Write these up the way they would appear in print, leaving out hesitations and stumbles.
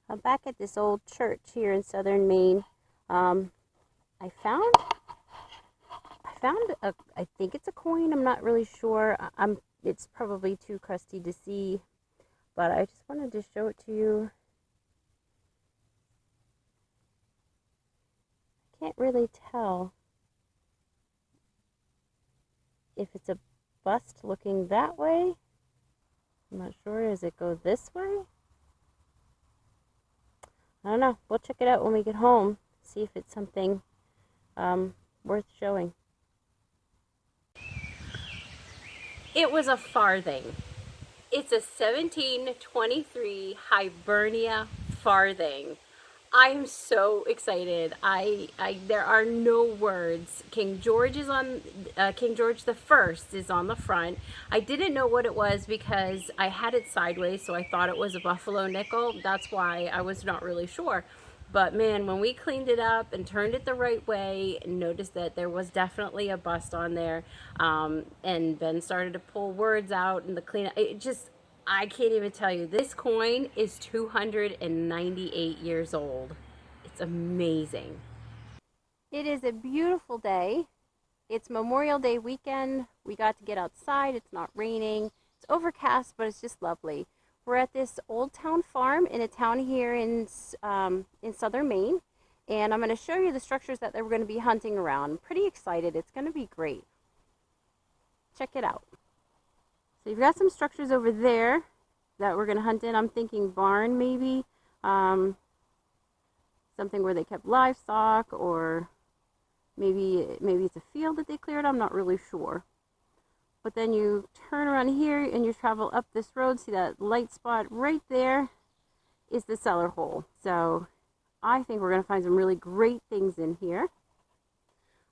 I'm back at this old church here in southern Maine. Um, I found I think it's a coin. I'm not really sure. It's probably too crusty to see, but I just wanted to show it to you. Can't really tell if it's a bust looking that way. I'm not sure. Does it go this way? I don't know. We'll check it out when we get home. See if it's something worth showing. It was a farthing. It's a 1723 Hibernia farthing. I am so excited. There are no words. King George the First is on the front. I didn't know what it was because I had it sideways, so I thought it was a buffalo nickel. That's why I was not really sure. But man, when we cleaned it up and turned it the right way, and noticed that there was definitely a bust on there, and Ben started to pull words out and the clean, it just, I can't even tell you. This coin is 298 years old. It's amazing. It is a beautiful day. It's Memorial Day weekend. We got to get outside. It's not raining. It's overcast, but it's just lovely. We're at this old town farm in a town here in southern Maine, and I'm going to show you the structures that we're going to be hunting around. I'm pretty excited. It's going to be great. Check it out. So you've got some structures over there that we're going to hunt in. I'm thinking barn maybe, something where they kept livestock, or maybe it's a field that they cleared. I'm not really sure. But then you turn around here and you travel up this road. See that light spot right there is the cellar hole. So I think we're going to find some really great things in here.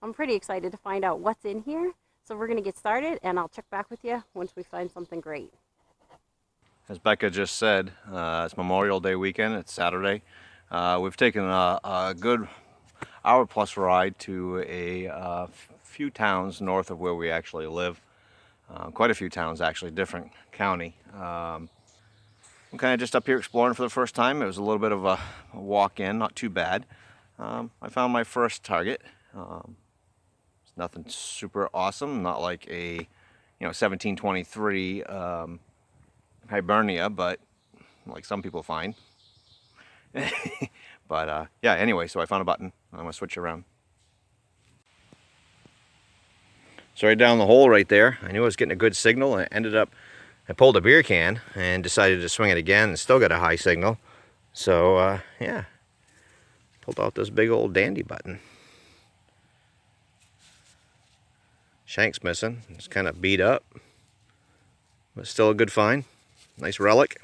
I'm pretty excited to find out what's in here. So we're going to get started, and I'll check back with you once we find something great. As Becca just said, it's Memorial Day weekend. It's Saturday. We've taken a good hour-plus ride to a few towns north of where we actually live. Quite a few towns, actually, different county. I'm kind of just up here exploring for the first time. It was a little bit of a walk-in, not too bad. I found my first target. It's nothing super awesome, not like a 1723 Hibernia, but like some people find. But yeah, anyway, so I found a button. I'm going to switch around. So right down the hole right there, I knew I was getting a good signal, and I pulled a beer can and decided to swing it again and still got a high signal. So yeah, pulled out this big old dandy button. Shank's missing. It's kind of beat up, but still a good find. Nice relic.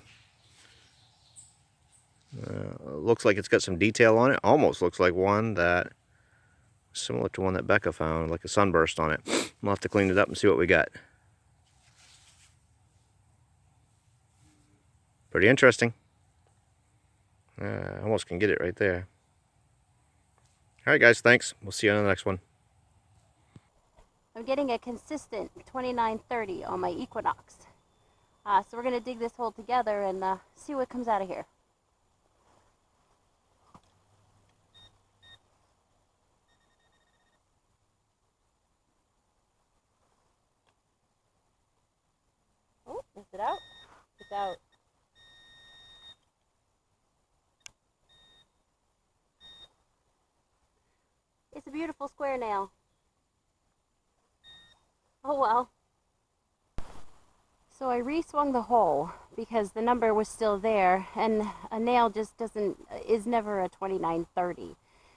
Looks like it's got some detail on it. Almost looks like one that similar to one that Becca found, like a sunburst on it. We'll have to clean it up and see what we got. Pretty interesting. Almost can get it right there. Alright guys, thanks. We'll see you on the next one. I'm getting a consistent 2930 on my Equinox. So we're going to dig this hole together and see what comes out of here. Oh, is it out? It's out. It's a beautiful square nail. Oh well. So I re-swung the hole because the number was still there, and a nail just is never a 2930.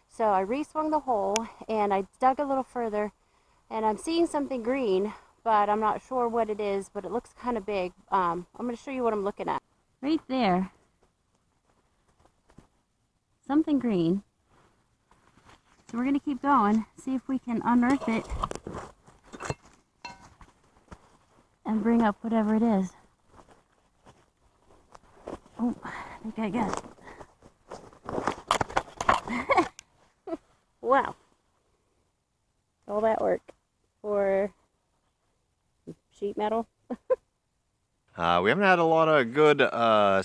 So I re-swung the hole and I dug a little further, and I'm seeing something green, but I'm not sure what it is, but it looks kind of big. I'm going to show you what I'm looking at. Right there. Something green. So we're going to keep going, see if we can unearth it and bring up whatever it is. Oh, I think I got it. Wow. All that work for sheet metal. We haven't had a lot of good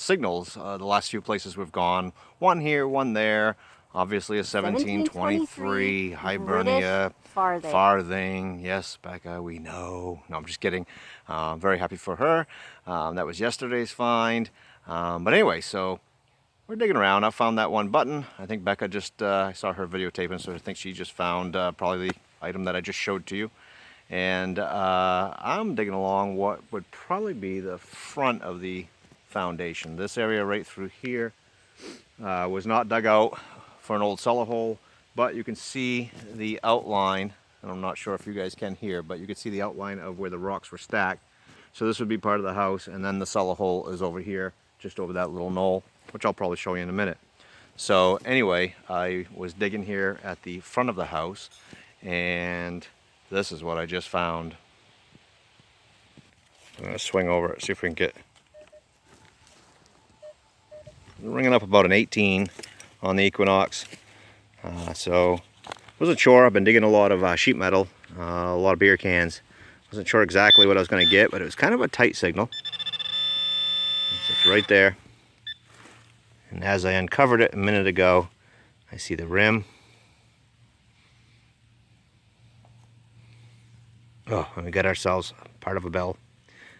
signals the last few places we've gone. One here, one there. Obviously a 1723 British Hibernia farthing. farthing. Yes, Becca, we know. No, I'm just kidding. Very happy for her. That was yesterday's find. But anyway, so we're digging around. I found that one button. I think Becca just, I saw her videotaping, so I think she just found probably the item that I just showed to you. And I'm digging along what would probably be the front of the foundation. This area right through here was not dug out for an old cellar hole, but you can see the outline, and I'm not sure if you guys can hear, but you can see the outline of where the rocks were stacked. So this would be part of the house, and then the cellar hole is over here, just over that little knoll, which I'll probably show you in a minute. So anyway, I was digging here at the front of the house, and this is what I just found. I'm gonna swing over it, see if we can get, ringing up about an 18 on the Equinox. So wasn't sure. I've been digging a lot of sheet metal, a lot of beer cans. Wasn't sure exactly what I was going to get, but it was kind of a tight signal. It's right there. And as I uncovered it a minute ago, I see the rim. Oh, and we got ourselves part of a bell.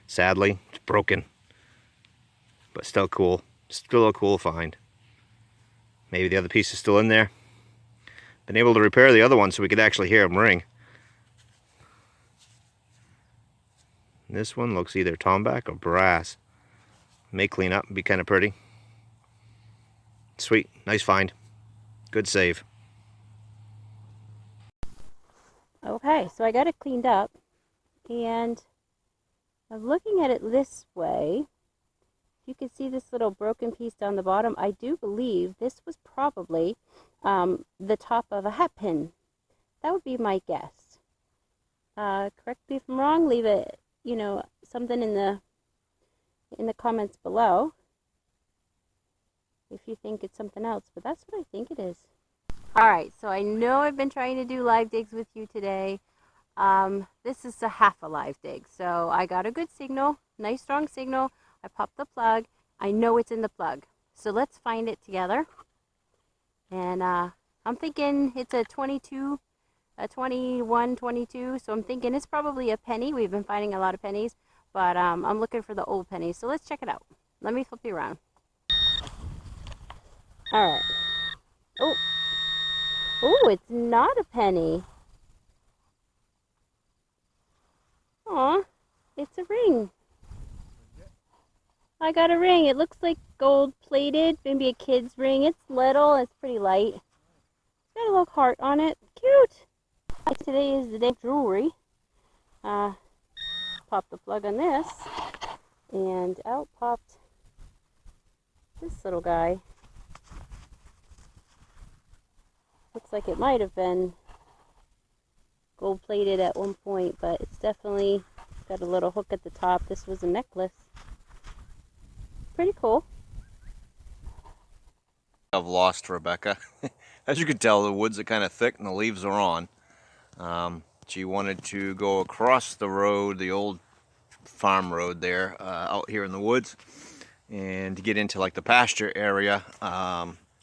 Sadly, it's broken, but still cool. Still a cool find. Maybe the other piece is still in there. Been able to repair the other one so we could actually hear them ring. This one looks either tomback or brass. May clean up and be kind of pretty. Sweet, nice find. Good save. Okay, so I got it cleaned up, and I'm looking at it this way. You can see this little broken piece down the bottom. I do believe this was probably the top of a hat pin. That would be my guess. Correct me if I'm wrong. Leave it, something in the comments below if you think it's something else. But that's what I think it is. All right, so I know I've been trying to do live digs with you today. This is a half a live dig, so I got a good signal, nice strong signal. I popped the plug. I know it's in the plug, so let's find it together. And I'm thinking it's a 22, a 21, 22, so I'm thinking it's probably a penny. We've been finding a lot of pennies, but I'm looking for the old pennies, so let's check it out. Let me flip you around. All right. Oh, it's not a penny. Aw, it's a ring. I got a ring. It looks like gold plated, maybe a kid's ring. It's little, it's pretty light. It's got a little heart on it. Cute. Today is the day of jewelry. Pop the plug on this, and out popped this little guy. Looks like it might have been gold plated at one point, but it's definitely got a little hook at the top. This was a necklace. Pretty cool. I've lost Rebecca. As you can tell, the woods are kind of thick and the leaves are on. She wanted to go across the road, the old farm road there, out here in the woods, and to get into like the pasture area,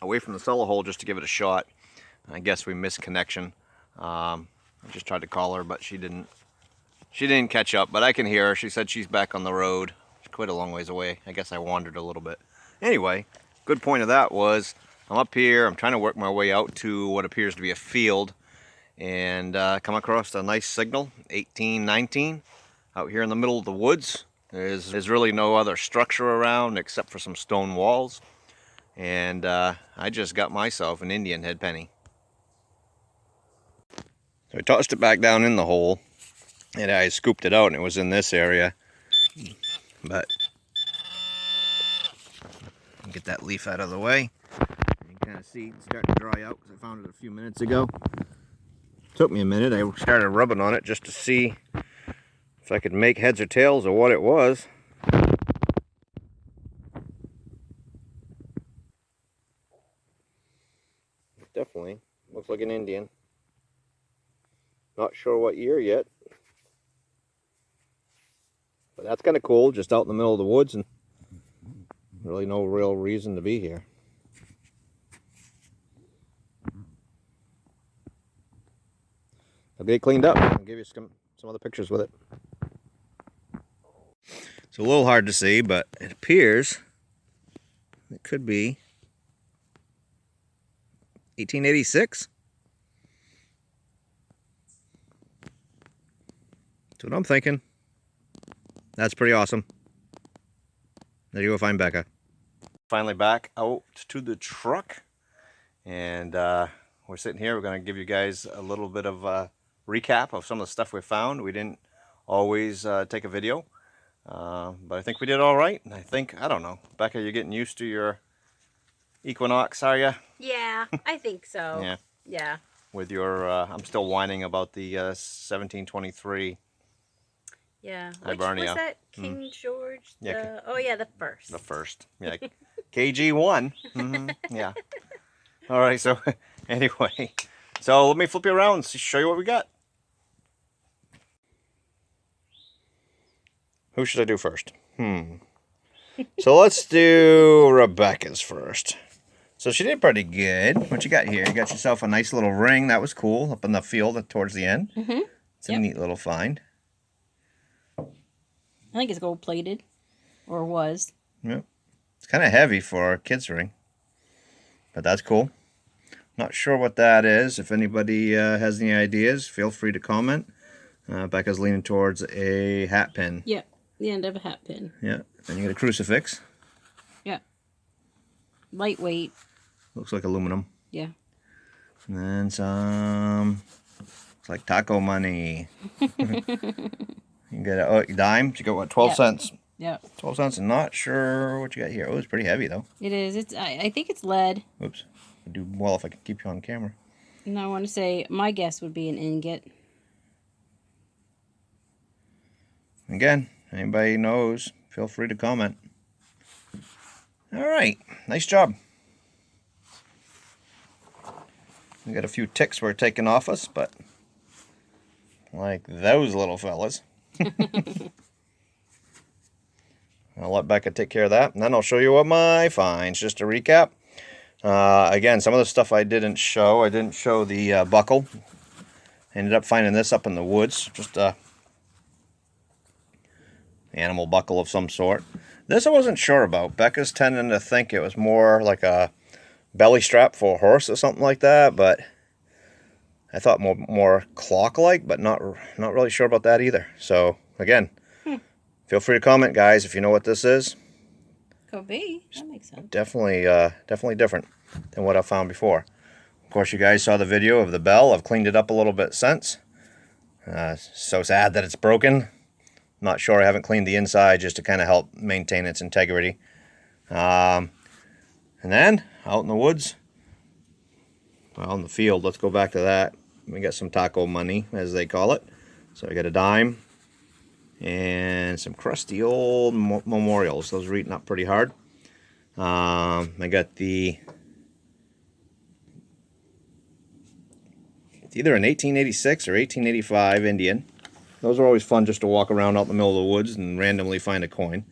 away from the cellar hole, just to give it a shot. I guess we missed connection. I just tried to call her, but she didn't catch up, but I can hear her. She said she's back on the road. She's quite a long ways away. I guess I wandered a little bit. Anyway, good point of that was I'm up here. I'm trying to work my way out to what appears to be a field, and come across a nice signal, 1819, out here in the middle of the woods. There's really no other structure around except for some stone walls, and I just got myself an Indian head penny. So I tossed it back down in the hole, and I scooped it out, and it was in this area. But get that leaf out of the way. You can kind of see it's starting to dry out because I found it a few minutes ago. Took me a minute. I started rubbing on it just to see if I could make heads or tails of what it was. Definitely looks like an Indian. Not sure what year yet, But that's kind of cool, just out in the middle of the woods and really no real reason to be here. I'll get it cleaned up and give you some other pictures with it. It's a little hard to see, but it appears it could be 1886. That's what I'm thinking. That's pretty awesome. There you go, find Becca. Finally back out to the truck, and we're sitting here. We're going to give you guys a little bit of a recap of some of the stuff we found. We didn't always take a video, but I think we did all right. And I don't know, Becca, you're getting used to your Equinox, are you? Yeah, I think so. Yeah. Yeah. With your, I'm still whining about the 1723. Yeah. Which Hibernia. was that? King George? Yeah. Oh, yeah, the first. The first. Yeah. KG1. Yeah. All right. So anyway, so let me flip you around and show you what we got. Who should I do first? So let's do Rebecca's first. So she did pretty good. What you got here? You got yourself a nice little ring. That was cool up in the field towards the end. It's a neat little find. I think it's gold plated, or was. Yep. It's kind of heavy for a kid's ring, but that's cool. Not sure what that is. If anybody has any ideas, feel free to comment. Becca's leaning towards a hat pin. Yep, the end of a hat pin. Yeah. Then you get a crucifix. Yeah. Lightweight. Looks like aluminum. Yeah. And then some. Looks like taco money. You get a dime. You got what? 12 cents. Yeah. 12 cents. I'm not sure what you got here. Oh, it's pretty heavy though. It is. It's. I think it's lead. Oops. I'd do well if I could keep you on camera. And I want to say my guess would be an ingot. Again, anybody knows, feel free to comment. All right. Nice job. We got a few ticks we're taking off us, but like those little fellas. I'll let Becca take care of that, and then I'll show you what my finds. Just to recap, again, some of the stuff I didn't show. I didn't show the buckle. Ended up finding this up in the woods, just a animal buckle of some sort. This I wasn't sure about. Becca's tending to think it was more like a belly strap for a horse or something like that, but I thought more clock-like, but not really sure about that either. So again, feel free to comment, guys, if you know what this is. Could be. That makes sense. Definitely different than what I found before. Of course, you guys saw the video of the bell. I've cleaned it up a little bit since. So sad that it's broken. Not sure. I haven't cleaned the inside just to kind of help maintain its integrity. And then out in the woods, well, in the field, let's go back to that. We got some taco money, as they call it. So I got a dime and some crusty old memorials. Those are eating up pretty hard. I got it's either an 1886 or 1885 Indian. Those are always fun just to walk around out in the middle of the woods and randomly find a coin.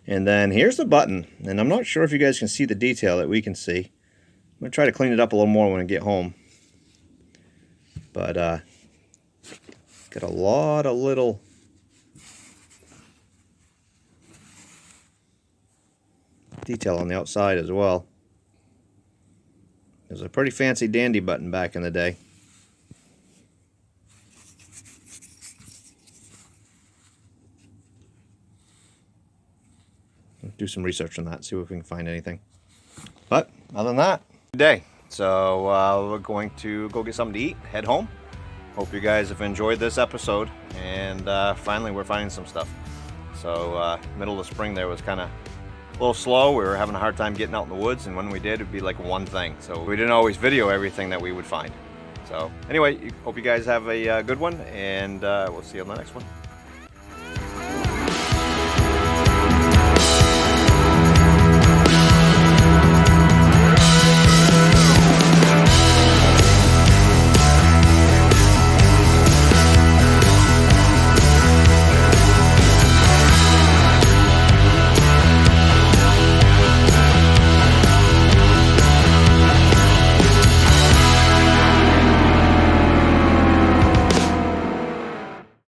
And then here's the button. And I'm not sure if you guys can see the detail that we can see. I'm going to try to clean it up a little more when I get home. But got a lot of little detail on the outside as well. It was a pretty fancy dandy button back in the day. Do some research on that, see if we can find anything. But other than that, good day. So we're going to go get something to eat, head home. Hope you guys have enjoyed this episode, and finally we're finding some stuff. So middle of spring there was kind of a little slow. We were having a hard time getting out in the woods, and when we did, it'd be like one thing. So we didn't always video everything that we would find. So anyway, hope you guys have a good one, and we'll see you on the next one.